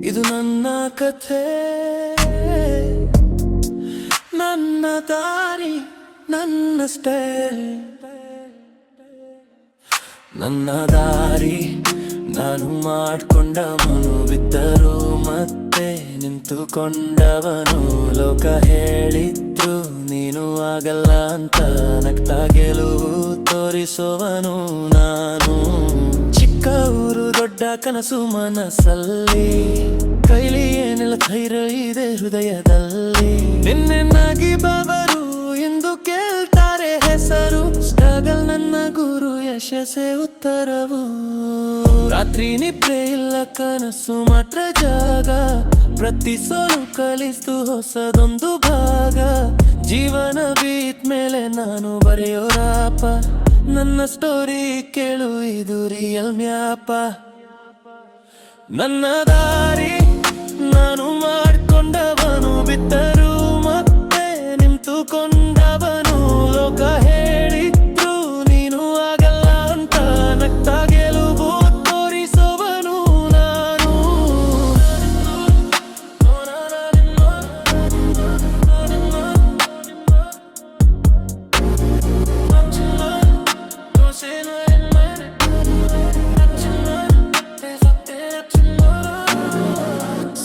ಇದು ನನ್ನ ಕಥೆ, ನನ್ನ ದಾರಿ, ನನ್ನ ಸ್ಟೈಲ್. ನನ್ನ ದಾರಿ ನಾನು ಮಾಡ್ಕೊಂಡವನು, ಬಿದ್ದರು ಮತ್ತೆ ನಿಂತುಕೊಂಡವನು. ಲೋಕ ಹೇಳಿದ್ರು ನೀನು ಆಗಲ್ಲ ಅಂತ, ನಗ್ತಾ ಗೆಲುವು ತೋರಿಸುವನು ನಾನು. ಚಿಕ್ಕ ಊರು ದೊಡ್ಡ ಕನಸು ಮನಸ್ಸಲ್ಲಿ, ಕೈಲಿ ಏನೆಲ್ಲ ಧೈರ್ಯ ಇದೆ ಹೃದಯದಲ್ಲಿ. ನಿನ್ನೆನ್ನಾಗಿ ಬಾಬರು ಎಂದು ಕೇಳ್ತಾರೆ ಹೆಸರು, ಸ್ಟ್ರಗಲ್ ನನ್ನ ಗುರು, ಯಶಸ್ಸೇ ಉತ್ತರವು. ರಾತ್ರಿ ನಿದ್ರೆ ಇಲ್ಲ, ಕನಸು ಮಾತ್ರ ಜಾಗ, ಪ್ರತಿ ಸೋಲು ಕಲಿಸ್ತು ಹೊಸದೊಂದು ಭಾಗ. ಜೀವನ ಬೀತ್ ಮೇಲೆ ನಾನು ಬರೆಯೋ ರಾಪ, ನನ್ನ ಸ್ಟೋರಿ ಕೇಳು ಇದು ರಿಯಲ್ ಮ್ಯಾಪ. ನನ್ನ ದಾರಿ ನಾನು ಮಾಡ್ಕೊಂಡವನು, ಬಿದ್ದರು ಮತ್ತೆ ನಿಂತುಕೊಂಡವನು. ಲೋಕ ಹೇಳಿದ್ರು ನೀನು ಆಗಲ್ಲ ಅಂತ, ನಗ್ತಾ ಗೆಲುವು ತೋರಿಸುವನು ನಾನು.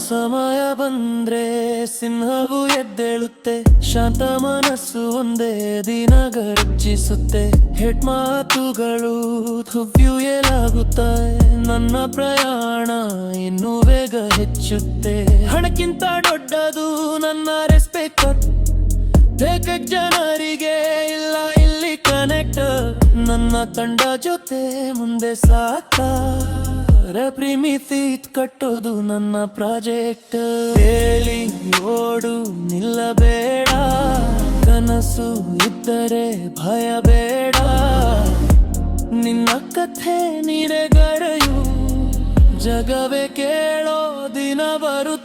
ಸಮಯ ಬಂದ್ರೆ ಸಿಂಹವು ಎದ್ದೇಳುತ್ತೆ, ಶಾಂತ ಮನಸ್ಸು ಒಂದೇ ದಿನ ಗರ್ಜಿಸುತ್ತೆ. ಹೆಡ್ ಮಾತುಗಳು ಹುವ್ಯೂ ಏಲಾಗುತ್ತೆ, ನನ್ನ ಪ್ರಯಾಣ ಇನ್ನೂ ವೇಗ ಹೆಚ್ಚುತ್ತೆ. ಹಣಕ್ಕಿಂತ ದೊಡ್ಡದು ನನ್ನ ರೆಸ್ಪೆಕ್ಟ್, ಬೇಕಕ್ ಜನರಿಗೆ ಇಲ್ಲ ಇಲ್ಲಿ ಕನೆಕ್ಟ್. ನನ್ನ ತಂಡ ಜೊತೆ ಮುಂದೆ ಸಾಕ, ಪ್ರೀಮಿತಿ ಕಟ್ಟೋದು ನನ್ನ ಪ್ರಾಜೆಕ್ಟ್. ಹೇಳಿ ಓಡು ನಿಲ್ಲಬೇಡ, ಕನಸು ಇದ್ದರೆ ಭಯ ಬೇಡ. ನಿನ್ನ ಕಥೆ ನೀನೆ ಗರೆಯು, ಜಗವೇ ಕೇಳೋ ದಿನ ಬರುತ್ತೆ.